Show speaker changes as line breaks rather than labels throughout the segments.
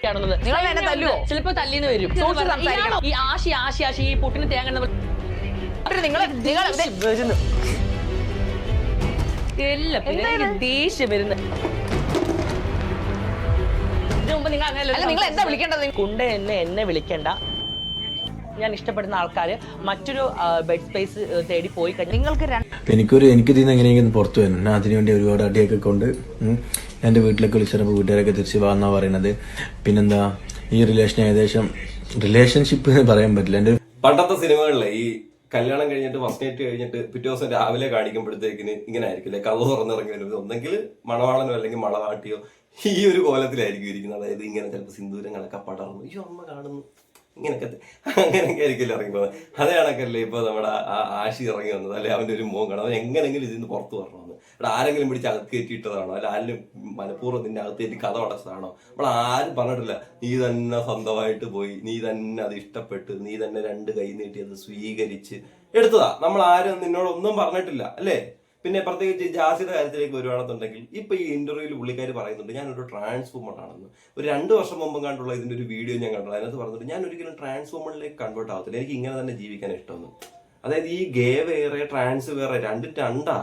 ആരൊക്കെയാണെന്നത്. ചിലപ്പോ തല്ലിന്ന് വരും. ഈ ആശി ആശി ആശി ഈ പുട്ടിന് തേങ്ങ ദേഷ്യം വരുന്നത്. ഇതിനു മുമ്പ് നിങ്ങൾ എന്താ വിളിക്കേണ്ടത്? കുണ്ട എന്നെ വിളിക്കണ്ട. ഞാൻ ഇഷ്ടപ്പെടുന്ന ആൾക്കാര് മറ്റൊരു ബെഡ് സ്പേസ് തേടി പോയി കഴിഞ്ഞാൽ
എനിക്ക് ഇതിന്ന് എങ്ങനെയെങ്കിലും പുറത്തു വരണം. ഞാൻ അതിനുവേണ്ടി ഒരുപാട് അടിയൊക്കെ കൊണ്ട് എൻ്റെ വീട്ടിലേക്ക് വിളിച്ചപ്പോൾ വീട്ടുകാരൊക്കെ തിരിച്ച് വാന്നാ പറയണത്. പിന്നെന്താ ഈ റിലേഷൻഷിപ്പ് പറയാൻ പറ്റില്ല. എൻ്റെ
പണ്ടത്തെ സിനിമകളിലെ ഈ കല്യാണം കഴിഞ്ഞിട്ട് ഫസ്റ്റ് നൈറ്റ് കഴിഞ്ഞിട്ട് പിറ്റേ ദിവസം രാവിലെ കാണിക്കുമ്പോഴത്തേക്കിന് ഇങ്ങനെ ആയിരിക്കില്ലേ, കഥ തുറന്നിറങ്ങി വരുന്നത് ഒന്നെങ്കിൽ മണവാളനോ അല്ലെങ്കിൽ മണവാട്ടിയോ ഈ ഒരു കോലത്തിലായിരിക്കും ഇരിക്കുന്നത്. അതായത് ഇങ്ങനെ ചിലപ്പോൾ സിന്ദൂരങ്ങളൊക്കെ പടർന്നു അയ്യോ അമ്മ കാണുന്നു അങ്ങനെയൊക്കെ ആയിരിക്കില്ല ഇറങ്ങി പോകുന്നത്. അതേ കണക്കല്ലേ ഇപ്പൊ നമ്മുടെ ആശി ഇറങ്ങി വന്നത്, അല്ലെ അവന്റെ ഒരു മോൻ കാണാം. അവൻ എങ്ങനെങ്കിലും ഇതിന്ന് പുറത്തു വരണമെന്ന്. ഇവിടെ ആരെങ്കിലും പിടിച്ച് അകത്ത് കയറ്റിയിട്ടതാണോ, അല്ല ആരെങ്കിലും മനഃപൂർവ്വം നിന്റെ അകത്ത് കയറ്റി കഥ അടച്ചതാണോ? നമ്മൾ ആരും പറഞ്ഞിട്ടില്ല. നീ തന്നെ സ്വന്തമായിട്ട് പോയി, നീ തന്നെ അത് ഇഷ്ടപ്പെട്ട്, നീ തന്നെ 2 കൈ നീട്ടി അത് സ്വീകരിച്ച് എടുത്തതാ. നമ്മൾ ആരും നിന്നോടൊന്നും പറഞ്ഞിട്ടില്ല അല്ലേ? പിന്നെ പ്രത്യേകിച്ച് ജാസിയുടെ കാര്യത്തിലേക്ക് വരുവാണെന്നുണ്ടെങ്കിൽ ഇപ്പൊ ഈ ഇന്റർവ്യൂവിൽ പുള്ളിക്കാർ പറയുന്നുണ്ട് ഞാനൊരു ട്രാൻസ് വുമൺ ആണെന്ന്. ഒരു 2 വർഷം മുമ്പ് കണ്ടുള്ള ഇതിന്റെ ഒരു വീഡിയോ ഞാൻ കണ്ടു. അതിനകത്ത് പറഞ്ഞിട്ട് ഞാൻ ഒരിക്കലും ട്രാൻസ് വുമണിലേക്ക് കൺവേർട്ട് ആവത്തില്ല, എനിക്ക് ഇങ്ങനെ തന്നെ ജീവിക്കാൻ ഇഷ്ടമെന്ന്. അതായത് ഈ ഗേ വേറെ ട്രാൻസ് വേറെ രണ്ടാ.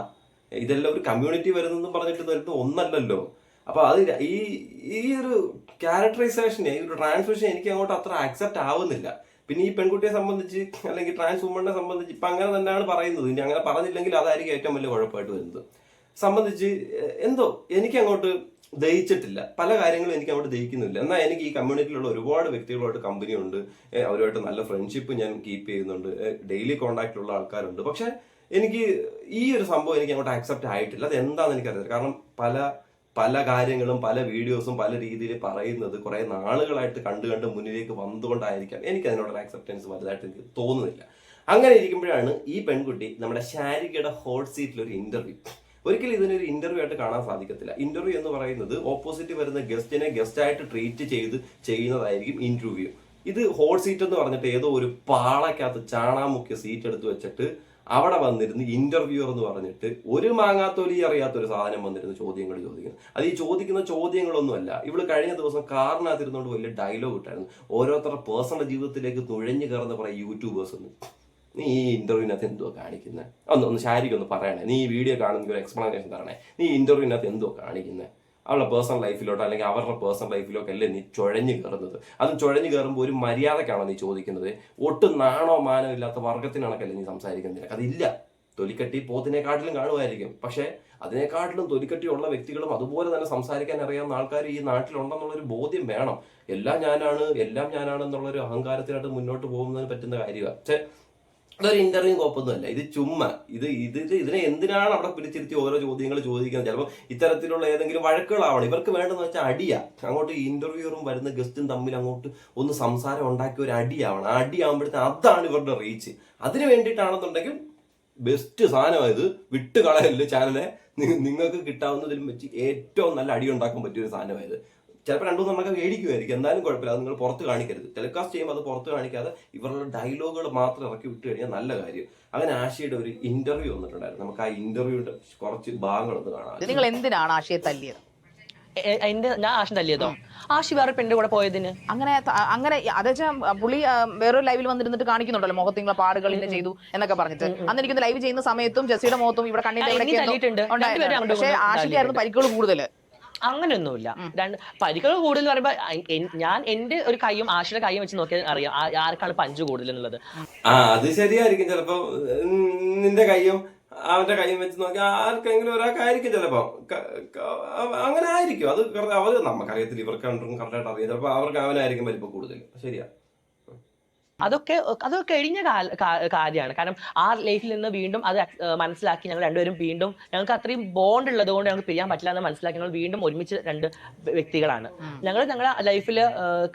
ഇതെല്ലാം ഒരു കമ്മ്യൂണിറ്റി വരുന്നെന്നും പറഞ്ഞിട്ട് വരുന്നത് ഒന്നല്ലല്ലോ. അപ്പൊ അത് ഈ ഒരു ക്യാരക്ടറൈസേഷൻ, ഈ ഒരു ട്രാൻസ്ലേഷൻ എനിക്ക് അങ്ങോട്ട് അത്ര ആക്സെപ്റ്റ് ആവുന്നില്ല. പിന്നെ ഈ പെൺകുട്ടിയെ സംബന്ധിച്ച് അല്ലെങ്കിൽ ട്രാൻസ് വുമണിനെ സംബന്ധിച്ച് ഇപ്പൊ അങ്ങനെ തന്നെയാണ് പറയുന്നത്. ഇനി അങ്ങനെ പറഞ്ഞില്ലെങ്കിൽ അതായിരിക്കും ഏറ്റവും വലിയ കുഴപ്പമായിട്ട് വരുന്നത്. സംബന്ധിച്ച് എന്തോ എനിക്ക് അങ്ങോട്ട് ദഹിച്ചിട്ടില്ല. പല കാര്യങ്ങളും എനിക്ക് അങ്ങോട്ട് ദഹിക്കുന്നില്ല. എന്നാൽ എനിക്ക് ഈ കമ്മ്യൂണിറ്റിയിലുള്ള ഒരുപാട് വ്യക്തികളുമായിട്ട് കമ്പനി ഉണ്ട്, അവരുമായിട്ട് നല്ല ഫ്രണ്ട്ഷിപ്പ് ഞാൻ കീപ്പ് ചെയ്യുന്നുണ്ട്, ഡെയിലി കോണ്ടാക്റ്റിലുള്ള ആൾക്കാരുണ്ട്. പക്ഷെ എനിക്ക് ഈ ഒരു സംഭവം എനിക്ക് അങ്ങോട്ട് ആക്സെപ്റ്റ് ആയിട്ടില്ല. അത് എന്താണെന്ന് എനിക്കറിയില്ല. കാരണം പല കാര്യങ്ങളും പല വീഡിയോസും പല രീതിയിൽ പറയുന്നത് കുറെ നാളുകളായിട്ട് കണ്ട് മുന്നിലേക്ക് വന്നുകൊണ്ടായിരിക്കാം എനിക്ക് അതിനോടൊരു ആക്സെപ്റ്റൻസ് വലുതായിട്ട് എനിക്ക് തോന്നുന്നില്ല. അങ്ങനെ ഇരിക്കുമ്പോഴാണ് ഈ പെൺകുട്ടി നമ്മുടെ ശാരികയുടെ ഹോട്ട് സീറ്റിൽ ഒരു ഇന്റർവ്യൂ. ഒരിക്കലും ഇതിനൊരു ഇന്റർവ്യൂ ആയിട്ട് കാണാൻ സാധിക്കത്തില്ല. ഇന്റർവ്യൂ എന്ന് പറയുന്നത് ഓപ്പോസിറ്റ് വരുന്ന ഗസ്റ്റിനെ ഗസ്റ്റായിട്ട് ട്രീറ്റ് ചെയ്യുന്നതായിരിക്കും ഇന്റർവ്യൂ. ഇത് ഹോട്ട് സീറ്റ് എന്ന് പറഞ്ഞിട്ട് ഏതോ ഒരു പാളക്കകത്ത് ചാണാമുക്കിയ സീറ്റ് എടുത്ത് വെച്ചിട്ട് അവിടെ വന്നിരുന്ന് ഇന്റർവ്യൂർ എന്ന് പറഞ്ഞിട്ട് ഒരു മാങ്ങാത്തൊലി അറിയാത്തൊരു സാധനം വന്നിരുന്ന് ചോദ്യങ്ങൾ ചോദിക്കുന്നു. അത് ഈ ചോദിക്കുന്ന ചോദ്യങ്ങളൊന്നുമല്ല. ഇവള് കഴിഞ്ഞ ദിവസം കാറിനകത്തിരുന്നോണ്ട് വലിയ ഡയലോഗ് ഇട്ടായിരുന്നു. ഓരോരുത്തരുടെ പേഴ്സണൽ ജീവിതത്തിലേക്ക് നുഴഞ്ഞു കയറുന്ന കുറെ യൂട്യൂബേഴ്സ് ഒന്ന് നീ ഈ ഇന്റർവ്യൂവിനകത്ത് എന്തുവാ കാണിക്കുന്നത്? ഒന്ന് ശാരിക്കൊന്ന് പറയണേ. നീ ഈ വീഡിയോ കാണുന്ന ഒരു എക്സ്പ്ലനേഷൻ തരണേ. നീ ഇന്റർവ്യൂവിനകത്ത് എന്തുവാ കാണിക്കുന്നത്? അവളുടെ പേഴ്സണൽ ലൈഫിലോട്ടോ അല്ലെങ്കിൽ അവരുടെ പേഴ്സണൽ ലൈഫിലോട്ടോ അല്ലേ നീ ചുഴഞ്ഞു കയറുന്നത്? അതും ചുഴഞ്ഞു കയറുമ്പോൾ ഒരു മര്യാദക്കാണോ നീ ചോദിക്കുന്നത്? ഒട്ടും നാണോ മാനോ ഇല്ലാത്ത വർഗത്തിനാണൊക്കെ നീ സംസാരിക്കുന്നത്. അതില്ല. തൊലിക്കട്ടി പോത്തിനെക്കാട്ടിലും കാണുമായിരിക്കും, പക്ഷെ അതിനെക്കാട്ടിലും തൊലിക്കട്ടിയുള്ള വ്യക്തികളും അതുപോലെ തന്നെ സംസാരിക്കാൻ അറിയാവുന്ന ആൾക്കാർ ഈ നാട്ടിലുണ്ടെന്നുള്ളൊരു ബോധ്യം വേണം. എല്ലാം ഞാനാണെന്നുള്ളൊരു അഹങ്കാരത്തിനായിട്ട് മുന്നോട്ട് പോകുന്നതിന് പറ്റുന്ന കാര്യമാണ്. പക്ഷെ അതൊരു ഇന്റർവ്യൂ കോപ്പൊന്നുമല്ല. ഇത് ചുമ്മാ ഇതിനെ എന്തിനാണ് അവിടെ പിടിച്ചിരുത്തി ഓരോ ചോദ്യങ്ങൾ ചോദിക്കുന്നത്? ചിലപ്പോൾ ഇത്തരത്തിലുള്ള ഏതെങ്കിലും വഴക്കുകളാവണം. ഇവർക്ക് വേണ്ടെന്ന് വെച്ചാൽ അടിയാ. അങ്ങോട്ട് ഇന്റർവ്യൂറും വരുന്ന ഗസ്റ്റും തമ്മിൽ അങ്ങോട്ട് ഒന്ന് സംസാരം ഉണ്ടാക്കി ഒരു അടിയാവണം. ആ അടിയാവുമ്പോഴത്തേന് അതാണ് ഇവരുടെ റീച്ച്. അതിന് വേണ്ടിയിട്ടാണെന്നുണ്ടെങ്കിൽ ബെസ്റ്റ് സാധനമായത് വിട്ട് കളയല് ചാനലെ. നിങ്ങൾക്ക് കിട്ടാവുന്നതിലും വെച്ച് ഏറ്റവും നല്ല അടി ഉണ്ടാക്കാൻ പറ്റിയൊരു സാധനമായത്. ചിലപ്പോൾ 2-3 എണ്ണമൊക്കെ മേടിക്കുമായിരിക്കും, എന്തായാലും കുഴപ്പമില്ല. അത് നിങ്ങൾ പുറത്ത് കാണിക്കരുത്. ടെലികാസ്റ്റ് ചെയ്യുമ്പോൾ അത് പുറത്ത് കാണിക്കാതെ ഇവരുടെ ഡയലോഗുകൾ മാത്രം ഇറക്കി വിട്ട് കഴിഞ്ഞാൽ നല്ല കാര്യം. അങ്ങനെ ആശയുടെ ഒരു ഇന്റർവ്യൂ വന്നിട്ടുണ്ടായിരുന്നു. നമുക്ക് ആ ഇന്റർവ്യൂയുടെ കുറച്ച് ഭാഗങ്ങളൊന്ന് കാണാം.
നിങ്ങൾ എന്തിനാണ് ആശയെ തല്ലിയത്?
ഞാൻ ആശ തല്ലിയതോ? ആശി വേറെ പെണ്ണിന്റെ കൂടെ പോയതിന്
അങ്ങനെ അതെച്ചാ പുള്ളി വേറൊരു ലൈവിൽ വന്നിരുന്നിട്ട് കാണിക്കുന്നുണ്ടല്ലോ മുഖത്തിങ്ങളെ പാടുകൾ ഇന്നെ ചെയ്തു എന്നൊക്കെ പറഞ്ഞിട്ട്. അന്ന് എനിക്ക് ലൈവ് ചെയ്യുന്ന സമയത്തും ജെസ്സിയുടെ മുഖത്തും ഇവിടെ കണ്ണിന്റെ. പക്ഷെ ആശയ്ക്കായിരുന്നു പരിക്കുകൾ കൂടുതൽ.
അങ്ങനെയൊന്നുമില്ല. പരിക്കുകൾ കൂടുതൽ പറയുമ്പോ ഞാൻ എന്റെ ഒരു കൈയും ആശയുടെ കൈയും വെച്ച് നോക്കിയാൽ അറിയാം ആർക്കാണ് പഞ്ച് കൂടുതൽ എന്നുള്ളത്.
അത് ശരിയായിരിക്കും. ചിലപ്പോ നിന്റെ കൈയും അവന്റെ കൈയും വെച്ച് നോക്കിയാൽ ആർക്കെങ്കിലും ഒരാൾക്കായിരിക്കും ചിലപ്പോ അങ്ങനെ ആയിരിക്കും. അത് അവര് നമുക്കറിയത്തില്ല, ഇവർക്ക് കറക്റ്റായിട്ട് അറിയാം. ചിലപ്പോ അവർക്ക് അവനായിരിക്കും വലിപ്പം കൂടുതൽ. ശരിയാ.
അതൊക്കെ കഴിഞ്ഞ കാര്യമാണ്. കാരണം ആ ലൈഫിൽ നിന്ന് വീണ്ടും അത് മനസ്സിലാക്കി ഞങ്ങൾ രണ്ടുപേരും വീണ്ടും ഞങ്ങൾക്ക് അത്രയും ബോണ്ട് ഉള്ളത് കൊണ്ട് ഞങ്ങൾക്ക് പിരിയാൻ പറ്റില്ല എന്ന് മനസ്സിലാക്കി ഞങ്ങൾ വീണ്ടും ഒരുമിച്ച് 2 വ്യക്തികളാണ്. ഞങ്ങളുടെ ലൈഫിൽ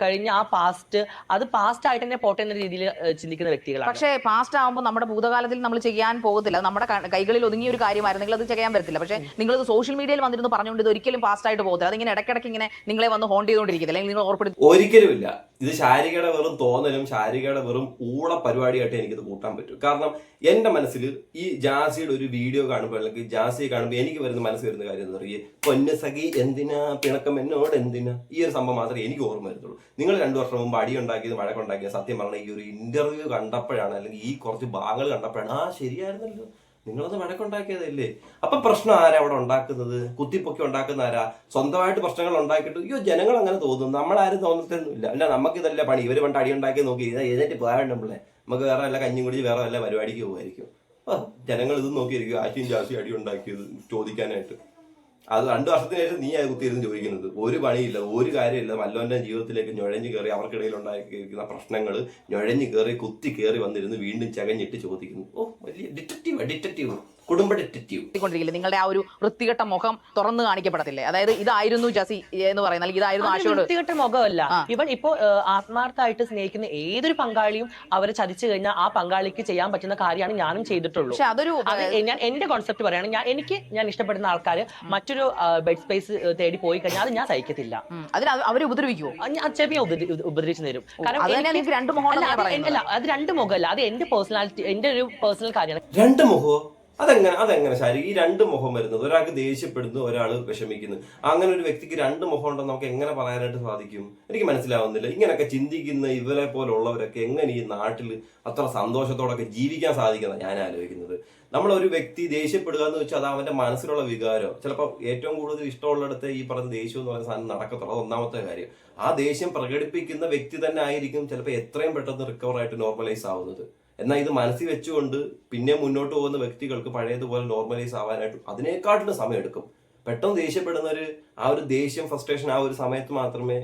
കഴിഞ്ഞ ആ പാസ്റ്റ് അത് പാസ്റ്റ് ആയിട്ട് തന്നെ പോട്ടെ എന്ന രീതിയിൽ ചിന്തിക്കുന്ന വ്യക്തികളാണ്.
പക്ഷേ പാസ്റ്റ് ആകുമ്പോൾ നമ്മുടെ ഭൂതകാലത്തിൽ നമ്മൾ ചെയ്യാൻ പോകത്തില്ല. നമ്മുടെ കൈകളിൽ ഒതുങ്ങിയ ഒരു കാര്യമായിരുന്നെങ്കിൽ അത് ചെയ്യാൻ പറ്റത്തില്ല. പക്ഷേ നിങ്ങളിത് സോഷ്യൽ മീഡിയയിൽ വന്നിരുന്ന് പറഞ്ഞുകൊണ്ട് ഇത് ഒരിക്കലും പാസ്റ്റ് ആയിട്ട് പോകത്തില്ല. അതിങ്ങനെ ഇടയ്ക്കിടയ്ക്ക് ഇങ്ങനെ നിങ്ങളെ വന്ന് ഹോണ്ട് ചെയ്തുകൊണ്ടിരിക്കത്തില്ല, അല്ലെങ്കിൽ നിങ്ങൾ ഓർപ്പെടുത്തി.
ഒരിക്കലുമില്ല. ഇത് ശാരികയുടെ വെറും തോന്നലും ശാരികയുടെ വെറും ഊള പരിപാടിയായിട്ട് എനിക്കിത് കൂട്ടാൻ പറ്റും. കാരണം എന്റെ മനസ്സിൽ ഈ ജാസിയുടെ ഒരു വീഡിയോ കാണുമ്പോൾ അല്ലെങ്കിൽ ജാസിയെ കാണുമ്പോൾ എനിക്ക് മനസ്സിൽ വരുന്ന കാര്യം എന്താ പറയുക, പൊന്നു സഖി എന്തിനാ പിണക്കം എന്നോട് എന്തിനാ, ഈ ഒരു സംഭവം മാത്രമേ എനിക്ക് ഓർമ്മ വരുന്നുള്ളൂ. നിങ്ങൾ 2 വർഷം മുമ്പ് അടിയുണ്ടാക്കിയത് വഴക്കുണ്ടാക്കിയത് സത്യം പറഞ്ഞാൽ ഈ ഒരു ഇന്റർവ്യൂ കണ്ടപ്പോഴാണ്, അല്ലെങ്കിൽ ഈ കുറച്ച് ഭാഗങ്ങൾ കണ്ടപ്പോഴാണ് ശരിയായിരുന്നല്ലോ, നിങ്ങളൊന്ന് വഴക്കുണ്ടാക്കിയതല്ലേ. അപ്പൊ പ്രശ്നം ആരാ അവിടെ ഉണ്ടാക്കുന്നത്? കുത്തിപ്പൊക്കി ഉണ്ടാക്കുന്ന ആരാ? സ്വന്തമായിട്ട് പ്രശ്നങ്ങൾ ഉണ്ടാക്കിയിട്ട് അയ്യോ ജനങ്ങൾ അങ്ങനെ തോന്നുന്നു, നമ്മളാരും തോന്നത്തൊന്നുമില്ല. അല്ല നമുക്കിതല്ല പണി, ഇവര് പണ്ട് അടി ഉണ്ടാക്കി നോക്കി എഴുന്നേറ്റ് പോയാണ്ട് നമ്മളെ നമുക്ക് വേറെ വല്ല കഞ്ഞും കുടിച്ച് വേറെ വല്ല പരിപാടിക്ക് പോകുമായിരിക്കും. ജനങ്ങൾ ഇതും നോക്കിയിരിക്കും ആശയും ജാസിയും അടി ഉണ്ടാക്കിയത് ചോദിക്കാനായിട്ട്. അത് 2 വർഷത്തിന് ശേഷം നീ അത് കുത്തിയിരുന്ന് ചോദിക്കുന്നത്. ഒരു പണിയില്ല, ഒരു കാര്യമില്ല, വല്ലവന്റെ ജീവിതത്തിലേക്ക് നുഴഞ്ഞു കയറി അവർക്കിടയിൽ ഉണ്ടാക്കിയിരിക്കുന്ന പ്രശ്നങ്ങൾ നുഴഞ്ഞു കയറി കുത്തി കയറി വന്നിരുന്ന് വീണ്ടും ചകഞ്ഞിട്ട് ചോദിക്കുന്നു. വലിയ ഡിറ്റക്റ്റീവ് കുടുംബ ഡിറ്റക്റ്റീവ്.
നിങ്ങളുടെ ആ ഒരു വൃത്തികെട്ട മുഖം തുറന്നു കാണിക്കപ്പെടത്തില്ലേ? അതായത് ഇതായിരുന്നു ജസി എന്ന് പറയുന്നത്, ഇതായിരുന്നു ആശയോട്.
വൃത്തികെട്ട മുഖമല്ല, ഇവൻ ഇപ്പോ ആത്മാർത്ഥമായിട്ട് സ്നേഹിക്കുന്ന ഏതൊരു പങ്കാളിയും അവരെ ചതിച്ചു കഴിഞ്ഞാൽ ആ പങ്കാളിക്ക് ചെയ്യാൻ പറ്റുന്ന കാര്യമാണ് ഞാനും ചെയ്തിട്ടുള്ളൂ.
പക്ഷെ അതൊരു
ഞാൻ എന്റെ കോൺസെപ്റ്റ് പറയുകയാണ്, ഞാൻ ഇഷ്ടപ്പെടുന്ന ആൾക്കാർ മറ്റൊരു ബെഡ് സ്പേസ് തേടി പോയി കഴിഞ്ഞാൽ അത് ഞാൻ സഹിക്കത്തില്ല.
അതിന് അവരെ ഉപദ്രവിക്കുമോ?
ചെറിയ ഉപദ്രവിച്ചു തരും. കാരണം
അത്
2 മുഖമല്ല, അത് എന്റെ പേഴ്സണാലിറ്റി, എന്റെ ഒരു പേഴ്സണൽ കാര്യമാണ്.
2 മുഖമോ? അതെങ്ങനെ ശാരി ഈ 2 മുഖം വരുന്നത്? ഒരാൾക്ക് ദേഷ്യപ്പെടുന്നു, ഒരാൾ വിഷമിക്കുന്നു. അങ്ങനെ ഒരു വ്യക്തിക്ക് 2 മുഖം ഉണ്ടെന്ന് നമുക്ക് എങ്ങനെ പറയാനായിട്ട് സാധിക്കും? എനിക്ക് മനസ്സിലാവുന്നില്ല. ഇങ്ങനെയൊക്കെ ചിന്തിക്കുന്ന ഇവരെ പോലുള്ളവരൊക്കെ എങ്ങനെ ഈ നാട്ടിൽ അത്ര സന്തോഷത്തോടൊക്കെ ജീവിക്കാൻ സാധിക്കുന്ന ഞാൻ ആലോചിക്കുന്നത്. നമ്മളൊരു വ്യക്തി ദേഷ്യപ്പെടുക എന്ന് വെച്ചാൽ അത് അവന്റെ മനസ്സിലുള്ള വികാരം. ചിലപ്പോൾ ഏറ്റവും കൂടുതൽ ഇഷ്ടമുള്ളിടത്ത് ഈ പറഞ്ഞ ദേഷ്യം എന്ന് പറയുന്ന സാധനം നടക്കത്തുള്ളൂ. അത് ഒന്നാമത്തെ കാര്യം. ആ ദേഷ്യം പ്രകടിപ്പിക്കുന്ന വ്യക്തി തന്നെ ആയിരിക്കും ചിലപ്പോൾ എത്രയും പെട്ടെന്ന് റിക്കവർ ആയിട്ട് നോർമലൈസ് ആവുന്നത്. എന്നാൽ ഇത് മനസ്സിൽ വെച്ചുകൊണ്ട് പിന്നെ മുന്നോട്ട് പോകുന്ന വ്യക്തികൾക്ക് പഴയതുപോലെ നോർമലൈസ് ആവാനായിട്ട് അതിനേക്കാട്ടിലും സമയമെടുക്കും. പെട്ടെന്ന് ദേഷ്യപ്പെടുന്നവർ ആ ഒരു ദേഷ്യം ഫ്രസ്ട്രേഷൻ ആ ഒരു സമയത്ത് മാത്രമേ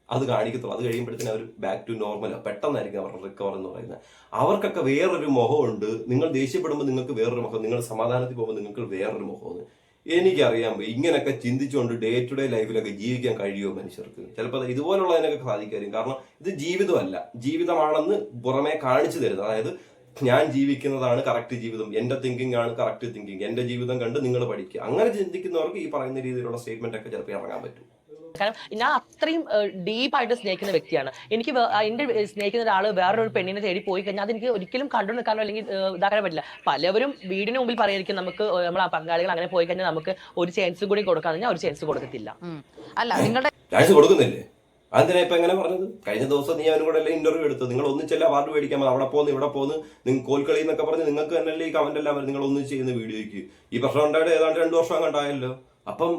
അത് കാണിക്കത്തുള്ളൂ. അത് കഴിയുമ്പോഴത്തേനും അവർ ബാക്ക് ടു നോർമലോ പെട്ടെന്നായിരിക്കും അവരുടെ റിക്കവർ എന്ന് പറയുന്നത്. അവർക്കൊക്കെ വേറൊരു മുഖമുണ്ട്. നിങ്ങൾ ദേഷ്യപ്പെടുമ്പോൾ നിങ്ങൾക്ക് വേറൊരു മുഖം, നിങ്ങൾ സമാധാനത്തിൽ പോകുമ്പോൾ നിങ്ങൾക്ക് വേറൊരു മുഖമെന്ന് എനിക്കറിയാൻ പോയി. ഇങ്ങനെയൊക്കെ ചിന്തിച്ചുകൊണ്ട് ഡേ ടു ഡേ ലൈഫിലൊക്കെ ജീവിക്കാൻ കഴിയുമോ മനുഷ്യർക്ക്? ചിലപ്പോൾ ഇതുപോലുള്ളതിനൊക്കെ സാധിക്കായിരിക്കും. കാരണം ഇത് ജീവിതമല്ല, ജീവിതമാണെന്ന് പുറമെ കാണിച്ചു തരുന്നത്. അതായത് ഞാൻ ജീവിക്കുന്നതാണ് കറക്റ്റ് ജീവിതം, എന്റെ തിങ്കിങ് ആണ് കറക്റ്റ് തിങ്കിങ്, എന്റെ ജീവിതം കണ്ട് നിങ്ങൾ പഠിക്കുക. അങ്ങനെ ചിന്തിക്കുന്നവർക്ക് ഈ പറയുന്ന രീതിയിലുള്ള സ്റ്റേറ്റ്മെന്റ് ഒക്കെ ചിലപ്പോൾ ഇറങ്ങാൻ പറ്റും.
കാരണം ഞാൻ അത്രയും ഡീപ്പായിട്ട് സ്നേഹിക്കുന്ന വ്യക്തിയാണ്. എനിക്ക് എന്റെ സ്നേഹിക്കുന്ന ഒരാൾ വേറൊരു പെണ്ണിനെ തേടി പോയി കഴിഞ്ഞാൽ അതെനിക്ക് ഒരിക്കലും കണ്ടു നിൽക്കാനോ അല്ലെങ്കിൽ ഇതാക്കാൻ പറ്റില്ല. പലവരും വീടിന് മുമ്പിൽ പറയായിരിക്കും നമുക്ക് നമ്മൾ ആ പങ്കാളികൾ അങ്ങനെ പോയി കഴിഞ്ഞാൽ നമുക്ക് ഒരു ചാൻസ് കൂടി കൊടുക്കാന്ന്. ഞാൻ ഒരു ചാൻസ് കൊടുക്കത്തില്ല.
അല്ല, നിങ്ങളുടെ
ചാൻസ് കൊടുക്കുന്നില്ലേ? അതിനാ ഇപ്പൊ എങ്ങനെ പറഞ്ഞത്? കഴിഞ്ഞ ദിവസം നീ അവനും കൂടെ എല്ലാം ഇന്റർവ്യൂ എടുത്തു. നിങ്ങൾ ഒന്നിച്ചല്ല അവാർഡ് മേടിക്കാൻ അവിടെ പോകുന്നു ഇവിടെ പോകുന്നു, നിങ്ങൾ കോൽക്കളി എന്നൊക്കെ പറഞ്ഞ് നിങ്ങൾക്ക് തന്നെയല്ലേ ഈ കമന്റ് എല്ലാം വരും. നിങ്ങൾ ഒന്നിച്ച് ചെയ്യുന്ന വീഡിയോയ്ക്ക് ഈ പ്രശ്നം ഉണ്ടായിട്ട് ഏതാണ്ട് 2 വർഷം കണ്ടായല്ലോ. അപ്പം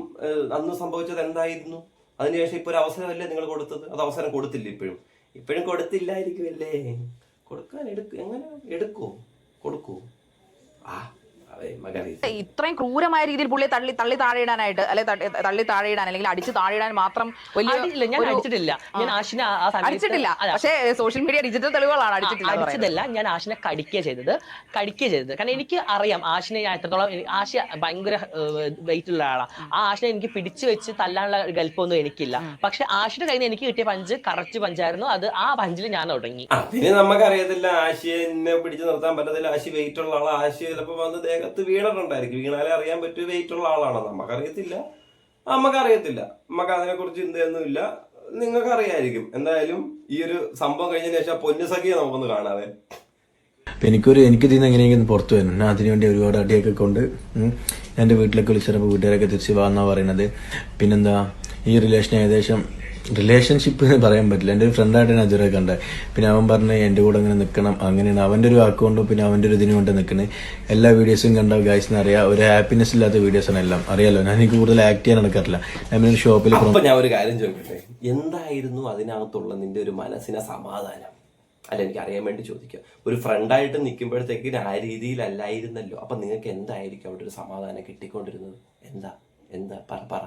അന്ന് സംഭവിച്ചത് എന്തായിരുന്നു? അതിനുശേഷം ഇപ്പൊ ഒരു അവസരമല്ലേ നിങ്ങൾ കൊടുത്തത്? അത് അവസരം കൊടുത്തില്ല, ഇപ്പോഴും കൊടുത്തില്ലായിരിക്കുമല്ലേ? കൊടുക്കാൻ എങ്ങനെ കൊടുക്കൂ?
ഇത്രയും ക്രൂരമായ രീതിയിൽ പുള്ളിയെ തള്ളി താഴെയിടാനായിട്ട് തള്ളി താഴെയിടാൻ അല്ലെങ്കിൽ അടിച്ച് താഴെയിടാൻ മാത്രം
ഞാൻ അടിച്ചിട്ടില്ല. ഞാൻ ആഷിനെ
അടിച്ചിട്ടില്ല. പക്ഷേ സോഷ്യൽ മീഡിയ ഡിജിറ്റൽ തെളിവുകളാണ്
അടിച്ചതല്ല. ഞാൻ ആഷിനെ കടിക്കുക ചെയ്തത്. കാരണം എനിക്ക് അറിയാം ആഷിനെ ഞാൻ എത്രത്തോളം. ആശി ഭയങ്കര വെയിറ്റ് ഉള്ള ആളാണ്. ആ ആഷിനെ എനിക്ക് പിടിച്ചു വെച്ച് തല്ലാനുള്ള ഗൽപ്പൊന്നും എനിക്കില്ല. പക്ഷെ ആഷിന്റെ കയ്യിൽ നിന്ന് എനിക്ക് കിട്ടിയ പഞ്ച് കറക്റ്റ് പഞ്ചായിരുന്നു. അത് ആ പഞ്ചിൽ ഞാൻ തുടങ്ങി.
അതിന് നമുക്കറിയത്തില്ല, ആശിയെ പിടിച്ചു നിർത്താൻ പറ്റത്തില്ല. ആശി വെയിറ്റ് ഉള്ള ആളാണ്. ആശി ചിലപ്പോ വന്ന് വീണിട്ടുണ്ടായിരിക്കും. വീണാലേ അറിയാൻ പറ്റൂ വെയിറ്റ് ഉള്ള ആളാണോ? നമുക്കറിയത്തില്ല. നമുക്ക് അതിനെ കുറിച്ച് ചിന്തയൊന്നുമില്ല. നിങ്ങൾക്ക് അറിയായിരിക്കും. എന്തായാലും ഈ ഒരു സംഭവം കഴിഞ്ഞതിന് ശേഷം പൊന്നുസഖിയെ നമുക്കൊന്ന് കാണാതെ.
എനിക്ക് ഇതിന്ന് എങ്ങനെയെങ്കിലും പുറത്തു വരണം. ഞാൻ അതിനുവേണ്ടി ഒരുപാട് അടിയൊക്കെ കൊണ്ട് എൻ്റെ വീട്ടിലൊക്കെ വിളിച്ചപ്പോൾ വീട്ടുകാരൊക്കെ തിരിച്ച് വാന്നാ പറയുന്നത്. പിന്നെന്താ ഈ റിലേഷൻഷിപ്പ് എന്ന് പറയാൻ പറ്റില്ല. എൻ്റെ ഒരു ഫ്രണ്ടായിട്ട് ഞാൻ അതുവരെ കണ്ടത്. പിന്നെ അവൻ പറഞ്ഞ് എൻ്റെ കൂടെ അങ്ങനെ നിൽക്കണം, അങ്ങനെയാണ് അവൻ്റെ ഒരു അക്കൗണ്ടും പിന്നെ അവൻ്റെ ഒരു ഇതിനു കൊണ്ട് നിൽക്കുന്നത്. എല്ലാ വീഡിയോസും കണ്ട ഗൈസിന് അറിയാം. ഒരു ഹാപ്പിനെസ് ഇല്ലാത്ത വീഡിയോസാണ് എല്ലാം. അറിയാലോ, ഞാൻ എനിക്ക് കൂടുതൽ ആക്ട് ചെയ്യാൻ നടക്കാറില്ല. ഞാൻ ഷോപ്പിൽ.
ഞാൻ ഒരു കാര്യം ചോദിക്കട്ടെ, എന്തായിരുന്നു അതിനകത്തുള്ള നിന്റെ ഒരു മനസ്സിനെ സമാധാനം? അല്ല, എനിക്ക് അറിയാൻ വേണ്ടി ചോദിക്കാം. ഒരു ഫ്രണ്ടായിട്ട് നിൽക്കുമ്പോഴത്തേക്കിന് ആ രീതിയിലല്ലായിരുന്നല്ലോ. അപ്പൊ നിങ്ങൾക്ക് എന്തായിരിക്കും അവിടെ ഒരു സമാധാനം കിട്ടിക്കൊണ്ടിരുന്നത്? എന്താ പറ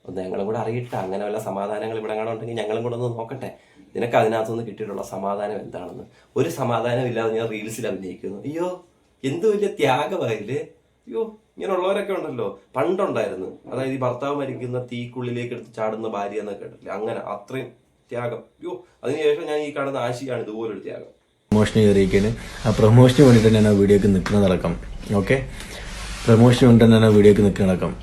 ഒന്ന് ഞങ്ങളും കൂടെ അറിയട്ടെ. അങ്ങനെ വല്ല സമാധാനങ്ങൾ ഇവിടെ ഉണ്ടെങ്കിൽ ഞങ്ങളും കൂടെ ഒന്ന് നോക്കട്ടെ. നിനക്ക് അതിനകത്തുനിന്ന് കിട്ടിയിട്ടുള്ള സമാധാനം എന്താണെന്ന്. ഒരു സമാധാനം ഇല്ലാതെ ഞാൻ റീൽസിൽ അഭിനയിക്കുന്നു. അയ്യോ, എന്ത് വലിയ ത്യാഗമായില്ലേ. അയ്യോ, ഇങ്ങനെയുള്ളവരൊക്കെ ഉണ്ടല്ലോ. പണ്ടുണ്ടായിരുന്നു. അതായത് ഈ ഭർത്താവ് മരിക്കുന്ന തീക്കുള്ളിലേക്ക് എടുത്ത് ചാടുന്ന ഭാര്യ എന്നൊക്കെ കേട്ടില്ലേ? അങ്ങനെ അത്രയും ത്യാഗം. അയ്യോ, അതിനുശേഷം ഞാൻ ഈ കാണുന്ന ആശിയാണ് ഇതുപോലൊരു ത്യാഗം.
പ്രൊമോഷന് കയറിയിരിക്കുകയാണ്. ആ പ്രൊമോഷന് വേണ്ടിയിട്ട് ഞാൻ ആ വീഡിയോക്ക് നിൽക്കുന്നതടക്കം. ഓക്കെ, പ്രൊമോഷന് വേണ്ടി ഞാൻ ആ വീഡിയോക്ക് നിൽക്കുന്നതടക്കം.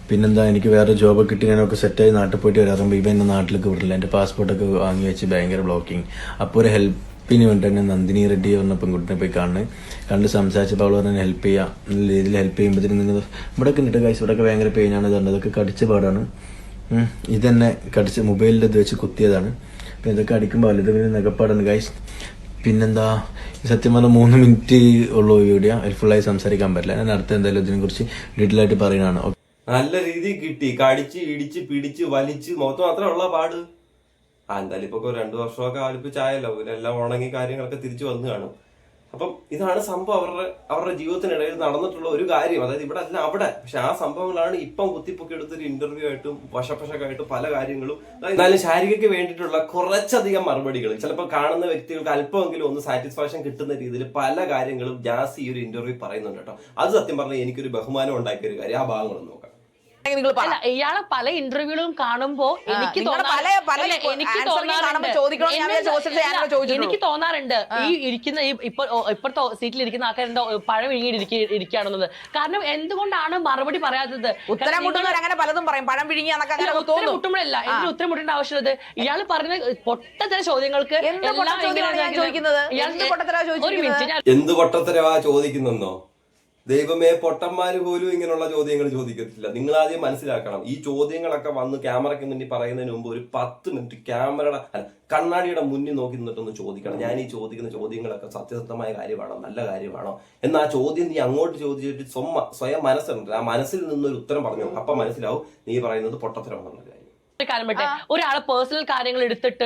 പിന്നെന്താ എനിക്ക് വേറെ ജോബൊക്കെ കിട്ടി ഞാനൊക്കെ സെറ്റായി നാട്ടിൽ പോയിട്ട് വരാറുമ്പോൾ ഇവ എന്നെ നാട്ടിലേക്ക് വിടില്ല. എൻ്റെ പാസ്പോർട്ടൊക്കെ വാങ്ങി വെച്ച് ഭയങ്കര ബ്ലോക്കിങ്. അപ്പോൾ ഒരു ഹെൽപ്പിന് വേണ്ടി തന്നെ നന്ദിനി റെഡ്ഡി പറഞ്ഞ പെൺകുട്ടിനെ പോയി കണ്ട് സംസാരിച്ചപ്പോൾ അവൾ പറഞ്ഞ ഹെൽപ്പ് ചെയ്യാം നല്ല രീതിയിൽ ഹെൽപ്പ് ചെയ്യുമ്പോഴത്തേനും നിങ്ങൾ ഇവിടെയൊക്കെ ഉണ്ട് ഗൈസ്, ഇവിടെയൊക്കെ ഭയങ്കര പെയിനാണ് ഇതുണ്ട്. ഇതൊക്കെ കടിച്ച പാടാണ്. ഇതെന്നെ കടിച്ച് മൊബൈലിൻ്റെ ഇത് വെച്ച് കുത്തിയതാണ്. അപ്പം ഇതൊക്കെ അടിക്കുമ്പോൾ വലുത് നെഗപ്പാടാണ് ഗൈസ്. പിന്നെന്താ സത്യം പറഞ്ഞാൽ 3 മിനിറ്റ് ഉള്ളൂ വീഡിയോ, ഫുള്ളായി സംസാരിക്കാൻ പറ്റില്ല. ഞാൻ അടുത്ത എന്തായാലും ഇതിനെക്കുറിച്ച് ഡീറ്റെയിൽ ആയിട്ട് പറയുന്നതാണ്.
നല്ല രീതിയിൽ കിട്ടി, കടിച്ച് ഇടിച്ച് പിടിച്ച് വലിച്ച് മൊത്തം മാത്രമേ ഉള്ള പാട്. എന്തായാലും ഇപ്പൊ 2 വർഷമൊക്കെ അടുപ്പിച്ചായല്ലോ, ഇവരെല്ലാം ഉണങ്ങി കാര്യങ്ങളൊക്കെ തിരിച്ചു വന്നു കാണും. അപ്പം ഇതാണ് സംഭവം അവരുടെ ജീവിതത്തിനിടയിൽ നടന്നിട്ടുള്ള ഒരു കാര്യം. അതായത് ഇവിടെ അല്ല അവിടെ, പക്ഷെ ആ സംഭവങ്ങളാണ് ഇപ്പം കുത്തിപ്പൊക്കി എടുത്തൊരു ഇന്റർവ്യൂ ആയിട്ടും വശപ്പശക്കായിട്ടും പല കാര്യങ്ങളും. എന്നാലും ശാരികയ്ക്ക് വേണ്ടിയിട്ടുള്ള കുറച്ചധികം മറുപടികൾ ചിലപ്പോൾ കാണുന്ന വ്യക്തികൾക്ക് അല്പമെങ്കിലും ഒന്ന് സാറ്റിസ്ഫാക്ഷൻ കിട്ടുന്ന രീതിയിൽ പല കാര്യങ്ങളും ജാസി ഈ ഒരു ഇന്റർവ്യൂ പറയുന്നുണ്ട് കേട്ടോ. അത് സത്യം പറഞ്ഞാൽ എനിക്കൊരു ബഹുമാനം ഉണ്ടാക്കിയ ഒരു കാര്യം. ആ ഭാഗങ്ങളൊന്ന് നോക്കാം.
ഇയാളെ പല ഇന്റർവ്യൂകളും കാണുമ്പോ എനിക്ക് തോന്നാറുണ്ട് ഈ ഇരിക്കുന്ന ഇപ്പോഴത്തെ സീറ്റിൽ ഇരിക്കുന്ന ആൾക്കാരെന്തോ പഴം ഇരിക്കുകയാണെന്നത്. കാരണം എന്തുകൊണ്ടാണ് മറുപടി പറയാത്തത്?
ഉത്തരം പലതും പറയും, പഴം
ഉത്തരം മുട്ടുമ്പോഴല്ല എനിക്ക് ഉത്തരം മുട്ടേണ്ട ആവശ്യമുള്ളത്. ഇയാൾ പറഞ്ഞ പൊട്ടത്തര ചോദ്യങ്ങൾക്ക്
എന്ത് പൊട്ടത്തരവാ ചോദിക്കുന്നെന്നോ? ദൈവമേ, പൊട്ടന്മാര് പോലും ഇങ്ങനെയുള്ള ചോദ്യങ്ങൾ ചോദിക്കത്തില്ല. നിങ്ങൾ ആദ്യം മനസ്സിലാക്കണം, ഈ ചോദ്യങ്ങളൊക്കെ വന്ന് ക്യാമറയ്ക്ക് മുന്നിൽ പറയുന്നതിന് മുമ്പ് ഒരു 10 മിനിറ്റ് ക്യാമറയുടെ കണ്ണാടിയുടെ മുന്നിൽ നോക്കി നിന്നിട്ടൊന്ന് ചോദിക്കണം, ഞാൻ ഈ ചോദിക്കുന്ന ചോദ്യങ്ങളൊക്കെ സത്യസത്യമായ കാര്യമാണോ, നല്ല കാര്യമാണോ എന്ന്. ആ ചോദ്യം നീ അങ്ങോട്ട് ചോദിച്ചിട്ട് സ്വയം മനസ്സുണ്ട്, ആ മനസ്സിൽ നിന്നൊരു ഉത്തരം പറഞ്ഞു. അപ്പൊ മനസ്സിലാവും നീ പറയുന്നത് പൊട്ടത്തരമാണെന്നുള്ള കാര്യം.
ഒരാളെ പേഴ്സണൽ കാര്യങ്ങൾ എടുത്തിട്ട്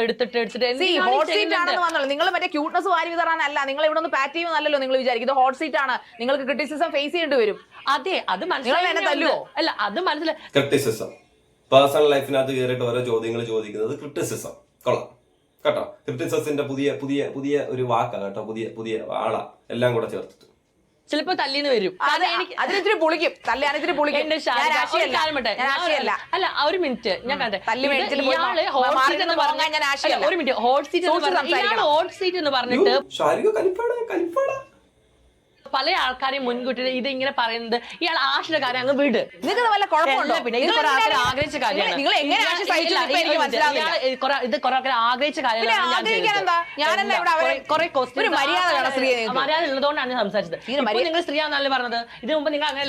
നിങ്ങൾ മറ്റേ ക്യൂട്ട്നെസ് വാരി വിതറാനല്ല, നിങ്ങൾ ഇവിടെ ഒന്ന് പാറ്റ് ചെയ്യുന്നല്ലോ നിങ്ങൾ വിചാരിക്കുന്നത്. ഹോട്ട് സീറ്റ് ആണ്, നിങ്ങൾക്ക് ക്രിറ്റിസിസം ഫേസ് ചെയ്യേണ്ടി വരും.
അതെ, അത് മനസ്സിലായോ? അല്ല, അത് മനസ്സിലായി.
ക്രിറ്റിസിസം പേഴ്സണൽ ലൈഫിനകത്ത് കയറിയിട്ട് ഓരോ ചോദ്യങ്ങൾ ചോദിക്കുന്നത് ക്രിറ്റിസിസം കൊള്ളാം കേട്ടോ. ക്രിറ്റിസിസത്തിന്റെ പുതിയ പുതിയ പുതിയ ഒരു വാക്കാണ് കേട്ടോ, പുതിയ ആളാ എല്ലാം കൂടെ ചേർത്തിട്ട്.
ചിലപ്പോ തല്ലിന്ന് വരും.
അതിനിത്തിരി പൊളിക്കും, തല്ലാനിത്തിരി പൊളിക്കും.
അല്ല, ഒരു മിനിറ്റ് ഞാൻ കണ്ടേ. ഒരു മിനിറ്റ്, ഹോട്ട് സീറ്റ് എന്ന് പറഞ്ഞിട്ട് പല ആൾക്കാരെയും മുൻകൂട്ടി ഇത് ഇങ്ങനെ പറയുന്നത്. ഇയാൾ ആഷിന്റെ കാര്യം അങ്ങ് വിട്.
നിങ്ങൾക്ക് വല്ല കുഴപ്പമുണ്ടോ?
പിന്നെ ഇത് കുറെ ആൾക്കാർ ആഗ്രഹിച്ച കാര്യമാണ്. ഇത് കുറെ ആൾക്കാർ ആഗ്രഹിച്ച കാര്യമാണ്. മര്യാദ ഉള്ളതുകൊണ്ടാണ് സംസാരിച്ചത്. നിങ്ങൾ സ്ത്രീയാണെന്നല്ലേ പറഞ്ഞത്. ഇതിനു മുമ്പ് നിങ്ങൾ അങ്ങനെ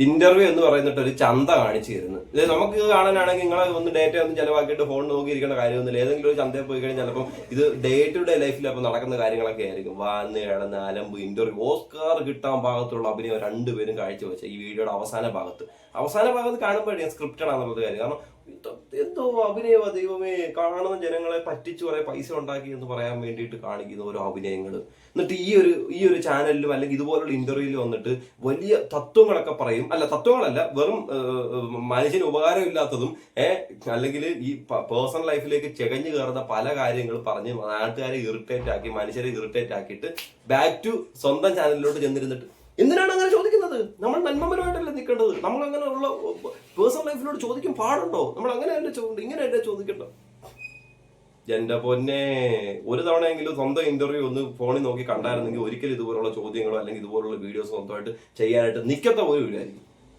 ഇന്റർവ്യൂ എന്ന് പറയുന്നിട്ട് ഒരു ചന്ത കാണിച്ചു തരുന്നു. ഇത് നമുക്ക് കാണാനാണെങ്കിൽ നിങ്ങളെ ഒന്ന് ഡേറ്റ ഒന്ന് ചെലവാക്കിയിട്ട് ഫോൺ നോക്കിയിരിക്കേണ്ട കാര്യമൊന്നുമില്ല. ഏതെങ്കിലും ഒരു ചന്തയിൽ പോയി കഴിഞ്ഞാൽ ചിലപ്പോൾ ഇത് ഡേ ടു ഡേ ലൈഫിൽ അപ്പോൾ നടക്കുന്ന കാര്യങ്ങളൊക്കെ ആയിരിക്കും. വന്ന് കിടന്ന് അലമ്പ് ഇന്റർവ്യൂ ഓസ്കാർ കിട്ടാൻ ഭാഗത്തുള്ള അഭിനയം രണ്ടുപേരും കാഴ്ചവെച്ച ഈ വീഡിയോയുടെ അവസാന ഭാഗത്ത് കാണുമ്പോഴേ സ്ക്രിപ്റ്റഡ് ആണെന്നുള്ളത് കാര്യം. കാരണം എന്തോ അഭിനയ ദൈവമേ, കാണുന്ന ജനങ്ങളെ പറ്റിച്ചു കുറെ പൈസ ഉണ്ടാക്കി എന്ന് പറയാൻ വേണ്ടിയിട്ട് കാണിക്കുന്ന ഓരോ അഭിനയങ്ങൾ. എന്നിട്ട് ഈ ഒരു ചാനലിലും അല്ലെങ്കിൽ ഇതുപോലുള്ള ഇന്റർവ്യൂവിൽ വന്നിട്ട് വലിയ തത്വങ്ങളൊക്കെ പറയും. അല്ല, തത്വങ്ങളല്ല, വെറും മനുഷ്യന് ഉപകാരമില്ലാത്തതും അല്ലെങ്കിൽ ഈ പേഴ്സണൽ ലൈഫിലേക്ക് ചെകഞ്ഞു കയറുന്ന പല കാര്യങ്ങൾ പറഞ്ഞ് നാട്ടുകാരെ ഇറിറ്റേറ്റ് ആക്കി, മനുഷ്യരെ ഇറിറ്റേറ്റ് ആക്കിയിട്ട് ബാക്ക് ടു സ്വന്തം ചാനലിലോട്ട് ചെന്നിരുന്നിട്ട് എന്തിനാണ് അങ്ങനെ ചോദിക്കുന്നത്? നമ്മൾ നന്മപരമായിട്ടല്ലേ നിൽക്കേണ്ടത്. നമ്മൾ അങ്ങനെയുള്ള പേഴ്സണൽ ലൈഫിലോട് ചോദിക്കും പാടുണ്ടോ? നമ്മൾ അങ്ങനെയല്ലേ ഇങ്ങനെയല്ലേ ചോദിക്കണ്ടോ? എന്റെ പൊന്നെ, ഒരു തവണയെങ്കിലും സ്വന്തം ഇന്റർവ്യൂ ഒന്ന് ഫോണിൽ നോക്കി കണ്ടായിരുന്നെങ്കിൽ ഒരിക്കലും ഇതുപോലുള്ള ചോദ്യങ്ങളോ അല്ലെങ്കിൽ ഇതുപോലുള്ള വീഡിയോസ് സ്വന്തമായിട്ട് ചെയ്യാനായിട്ട് നിൽക്കത്ത പോലും ഇല്ലായിരിക്കും.